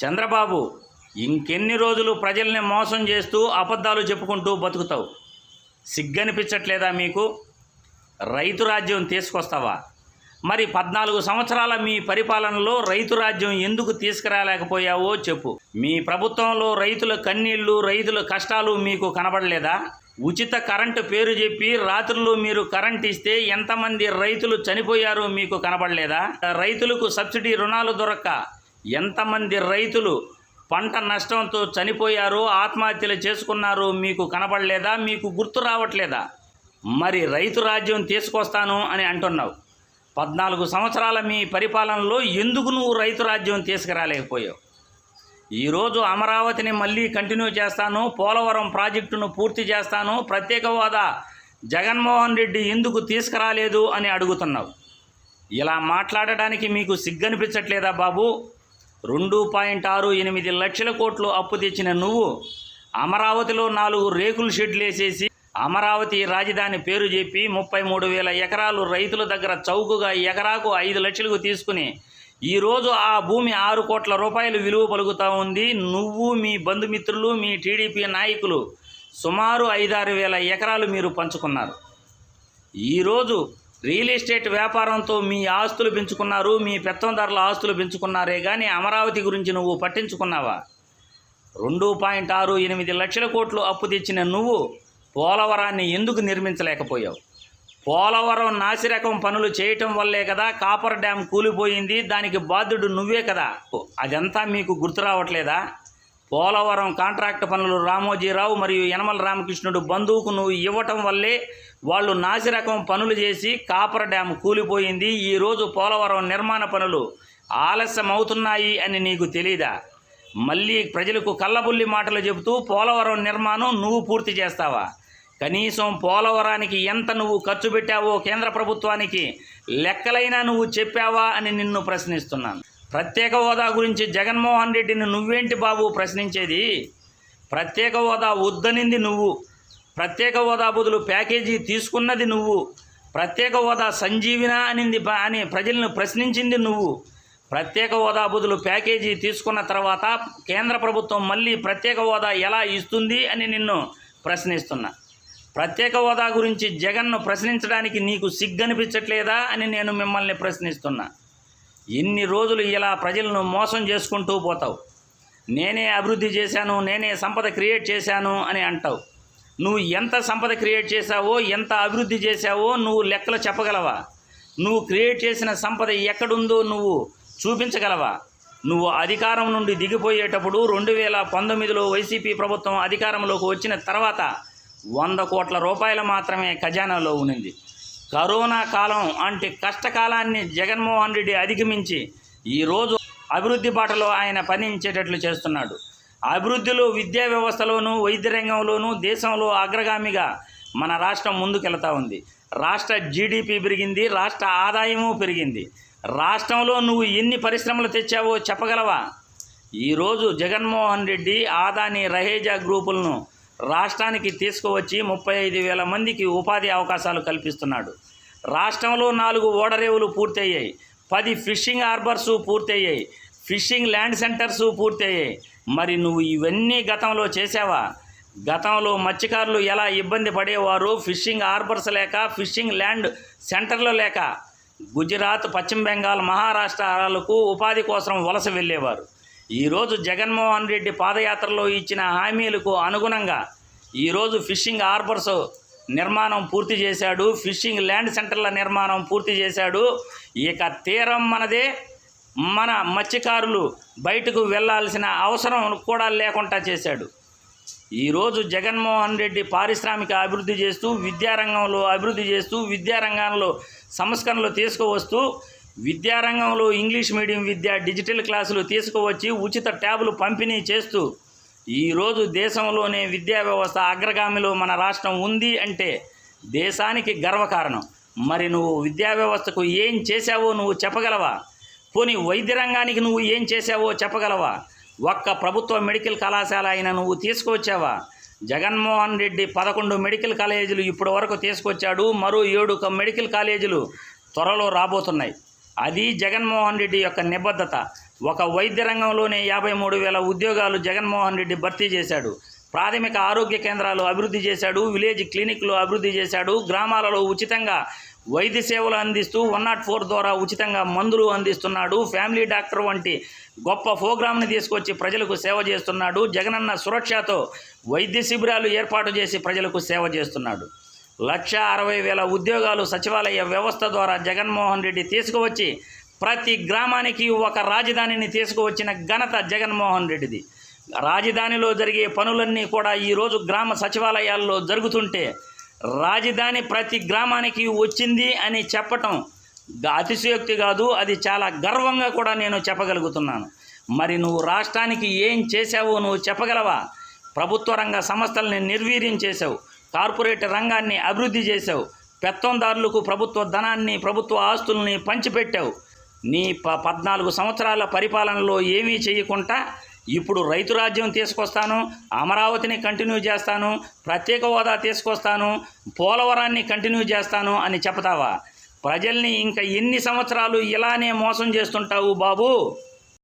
చంద్రబాబు, ఇంకెన్ని రోజులు ప్రజల్ని మోసం చేస్తూ అబద్ధాలు చెప్పుకుంటూ బతుకుతావు? సిగ్గనిపించట్లేదా మీకు? రైతు రాజ్యం తీసుకొస్తావా? మరి 14 సంవత్సరాల మీ పరిపాలనలో రైతు రాజ్యం ఎందుకు తీసుకురాలేకపోయావో చెప్పు. మీ ప్రభుత్వంలో రైతుల కన్నీళ్లు, రైతుల కష్టాలు మీకు కనబడలేదా? ఉచిత కరెంటు పేరు చెప్పి రాత్రులు మీరు కరెంట్ ఇస్తే ఎంతమంది రైతులు చనిపోయారో మీకు కనబడలేదా? రైతులకు సబ్సిడీ రుణాలు దొరక్క ఎంతమంది రైతులు పంట నష్టంతో చనిపోయారో, ఆత్మహత్యలు చేసుకున్నారో మీకు కనబడలేదా? మీకు గుర్తు రావట్లేదా? మరి రైతు రాజ్యం తీసుకొస్తాను అని అంటున్నావు. 14 సంవత్సరాల మీ పరిపాలనలో ఎందుకు నువ్వు రైతు రాజ్యం తీసుకురాలేకపోయావు? ఈరోజు అమరావతిని మళ్ళీ కంటిన్యూ చేస్తాను, పోలవరం ప్రాజెక్టును పూర్తి చేస్తాను, ప్రత్యేక హోదా జగన్మోహన్ రెడ్డి ఎందుకు తీసుకురాలేదు అని అడుగుతున్నావు. ఇలా మాట్లాడడానికి మీకు సిగ్గనిపించట్లేదా బాబు? 2.68 లక్షల కోట్లు అప్పు తెచ్చిన నువ్వు అమరావతిలో 4 రేకుల షెడ్లు వేసేసి అమరావతి రాజధాని పేరు చెప్పి 33,000 ఎకరాలు రైతుల దగ్గర చౌకగా ఎకరాకు 5 లక్షలకు తీసుకుని ఈరోజు ఆ భూమి 6 కోట్ల రూపాయలు విలువ పలుకుతూ ఉంది. నువ్వు, మీ బంధుమిత్రులు, మీ టీడీపీ నాయకులు సుమారు 5-6 వేల ఎకరాలు మీరు పంచుకున్నారు. ఈరోజు రియల్ ఎస్టేట్ వ్యాపారంతో మీ ఆస్తులు పెంచుకున్నారు, మీ పెత్తందారుల ఆస్తులు పెంచుకున్నారే కానీ అమరావతి గురించి నువ్వు పట్టించుకున్నావా? 2.68 లక్షల కోట్లు అప్పు తెచ్చిన నువ్వు పోలవరాన్ని ఎందుకు నిర్మించలేకపోయావు? పోలవరం నాసిరకం పనులు చేయటం వల్లే కదా కాపర్ డ్యామ్ కూలిపోయింది. దానికి బాధ్యుడు నువ్వే కదా. అదంతా మీకు గుర్తు రావట్లేదా? పోలవరం కాంట్రాక్ట్ పనులు రామోజీరావు మరియు యనమల రామకృష్ణుడు బంధువుకు నువ్వు ఇవ్వటం వల్లే వాళ్ళు నాసిరకం పనులు చేసి కాపర్ డ్యామ్ కూలిపోయింది. ఈరోజు పోలవరం నిర్మాణ పనులు ఆలస్యం అవుతున్నాయి అని నీకు తెలీదా? మళ్ళీ ప్రజలకు కళ్ళబుల్లి మాటలు చెబుతూ పోలవరం నిర్మాణం నువ్వు పూర్తి చేస్తావా? కనీసం పోలవరానికి ఎంత నువ్వు ఖర్చు పెట్టావో కేంద్ర ప్రభుత్వానికి లెక్కలైనా నువ్వు చెప్పావా అని నిన్ను ప్రశ్నిస్తున్నాను. ప్రత్యేక హోదా గురించి జగన్మోహన్ రెడ్డిని నువ్వేంటి బాబు ప్రశ్నించేది? ప్రత్యేక హోదా వద్దనింది నువ్వు, ప్రత్యేక హోదా బదులు ప్యాకేజీ తీసుకున్నది నువ్వు, ప్రత్యేక హోదా సంజీవినా అని ప్రజలను ప్రశ్నించింది నువ్వు. ప్రత్యేక హోదా బదులు ప్యాకేజీ తీసుకున్న తర్వాత కేంద్ర ప్రభుత్వం మళ్ళీ ప్రత్యేక హోదా ఎలా ఇస్తుంది అని నిన్ను ప్రశ్నిస్తున్నా. ప్రత్యేక హోదా గురించి జగన్ను ప్రశ్నించడానికి నీకు సిగ్గనిపించట్లేదా అని నేను మిమ్మల్ని ప్రశ్నిస్తున్నా. ఎన్ని రోజులు ఇలా ప్రజలను మోసం చేసుకుంటూ పోతావు? నేనే అభివృద్ధి చేశాను, నేనే సంపద క్రియేట్ చేశాను అని అంటావు. నువ్వు ఎంత సంపద క్రియేట్ చేశావో, ఎంత అభివృద్ధి చేశావో నువ్వు లెక్కలు చెప్పగలవా? నువ్వు క్రియేట్ చేసిన సంపద ఎక్కడుందో నువ్వు చూపించగలవా? నువ్వు అధికారం నుండి దిగిపోయేటప్పుడు 2019లో వైసీపీ ప్రభుత్వం అధికారంలోకి వచ్చిన తర్వాత 100 కోట్ల రూపాయలు మాత్రమే ఖజానాలో ఉన్నింది. కరోనా కాలం అంటే కష్టకాలాన్ని జగన్మోహన్ రెడ్డి అధిగమించి ఈరోజు అభివృద్ధి బాటలో ఆయన పనిచేటట్లు చేస్తున్నాడు. అభివృద్ధిలో విద్యా వ్యవస్థలోనూ, వైద్య రంగంలోనూ దేశంలో అగ్రగామిగా మన రాష్ట్రం ముందుకెళ్తా ఉంది. రాష్ట్ర జీడిపి పెరిగింది, రాష్ట్ర ఆదాయము పెరిగింది. రాష్ట్రంలో నువ్వు ఎన్ని పరిశ్రమలు తెచ్చావో చెప్పగలవా? ఈరోజు జగన్మోహన్ రెడ్డి అదానీ రహేజా గ్రూపులను రాష్ట్రానికి తీసుకువచ్చి 35,000 మందికి ఉపాధి అవకాశాలు కల్పిస్తున్నాడు. రాష్ట్రంలో 4 ఓడరేవులు పూర్తయ్యాయి, 10 ఫిషింగ్ హార్బర్సు పూర్తయ్యాయి, ఫిషింగ్ ల్యాండ్ సెంటర్సు పూర్తయ్యాయి. మరి నువ్వు ఇవన్నీ గతంలో చేసావా? గతంలో మత్స్యకారులు ఎలా ఇబ్బంది పడేవారు? ఫిషింగ్ హార్బర్స్ లేక, ఫిషింగ్ ల్యాండ్ సెంటర్లు లేక గుజరాత్, పశ్చిమ బెంగాల్, మహారాష్ట్రాలకు ఉపాధి కోసం వలస వెళ్ళేవారు. ఈరోజు జగన్మోహన్ రెడ్డి పాదయాత్రలో ఇచ్చిన హామీలకు అనుగుణంగా ఈరోజు ఫిషింగ్ హార్బర్స్ నిర్మాణం పూర్తి చేశాడు, ఫిషింగ్ ల్యాండ్ సెంటర్ల నిర్మాణం పూర్తి చేశాడు. ఇక తీరం మనదే, మన మత్స్యకారులు బయటకు వెళ్ళాల్సిన అవసరం కూడా లేకుండా చేశాడు. ఈరోజు జగన్మోహన్ రెడ్డి పారిశ్రామిక అభివృద్ధి చేస్తూ, విద్యారంగంలో అభివృద్ధి చేస్తూ, విద్యారంగంలో సంస్కరణలు తీసుకువస్తూ, విద్యారంగంలో ఇంగ్లీష్ మీడియం విద్య, డిజిటల్ క్లాసులు తీసుకువచ్చి ఉచిత ట్యాబులు పంపిణీ చేస్తూ ఈరోజు దేశంలోనే విద్యా వ్యవస్థ అగ్రగామిలో మన రాష్ట్రం ఉంది అంటే దేశానికి గర్వకారణం. మరి నువ్వు విద్యా వ్యవస్థకు ఏం చేశావో నువ్వు చెప్పగలవా? పోనీ వైద్య రంగానికి నువ్వు ఏం చేశావో చెప్పగలవా? ఒక్క ప్రభుత్వ మెడికల్ కళాశాల అయినా నువ్వు తీసుకొచ్చావా? జగన్మోహన్ రెడ్డి 11 మెడికల్ కాలేజీలు ఇప్పటి వరకు తీసుకొచ్చాడు. మరో 7 మెడికల్ కాలేజీలు త్వరలో రాబోతున్నాయి. అది జగన్మోహన్ రెడ్డి యొక్క నిబద్ధత. ఒక వైద్య రంగంలోనే 53,000 ఉద్యోగాలు జగన్మోహన్ రెడ్డి భర్తీ చేశాడు. ప్రాథమిక ఆరోగ్య కేంద్రాలు అభివృద్ధి చేశాడు. విలేజ్ క్లినిక్లు అభివృద్ధి చేశాడు. గ్రామాలలో ఉచితంగా వైద్య సేవలు అందిస్తూ 104 ద్వారా ఉచితంగా మందులు అందిస్తున్నాడు. ఫ్యామిలీ డాక్టర్ వంటి గొప్ప ప్రోగ్రాంని తీసుకొచ్చి ప్రజలకు సేవ చేస్తున్నాడు. జగనన్న సురక్షతో వైద్య శిబిరాలు ఏర్పాటు చేసి ప్రజలకు సేవ చేస్తున్నాడు. 1,60,000 ఉద్యోగాలు సచివాలయ వ్యవస్థ ద్వారా జగన్మోహన్ రెడ్డి తీసుకువచ్చి ప్రతి గ్రామానికి ఒక రాజధానిని తీసుకువచ్చిన ఘనత జగన్మోహన్ రెడ్డిది. రాజధానిలో జరిగే పనులన్నీ కూడా ఈరోజు గ్రామ సచివాలయాల్లో జరుగుతుంటే రాజధాని ప్రతి గ్రామానికి వచ్చింది అని చెప్పటం అతిశయోక్తి కాదు, అది చాలా గర్వంగా కూడా నేను చెప్పగలుగుతున్నాను. మరి నువ్వు రాష్ట్రానికి ఏం చేశావో నువ్వు చెప్పగలవా? ప్రభుత్వ రంగ సంస్థల్ని నిర్వీర్యం చేశావు. కార్పొరేట్ రంగాన్ని అభివృద్ధి చేశావు. పెత్తందారులకు ప్రభుత్వ ధనాన్ని, ప్రభుత్వ ఆస్తుల్ని పంచిపెట్టావు. నీ 14 సంవత్సరాల పరిపాలనలో ఏమీ చేయకుండా ఇప్పుడు రైతు రాజ్యం తీసుకొస్తాను, అమరావతిని కంటిన్యూ చేస్తాను, ప్రత్యేక హోదా తీసుకొస్తాను, పోలవరాన్ని కంటిన్యూ చేస్తాను అని చెప్తావా? ప్రజల్ని ఇంకా ఎన్ని సంవత్సరాలు ఇలానే మోసం చేస్తుంటావు బాబు?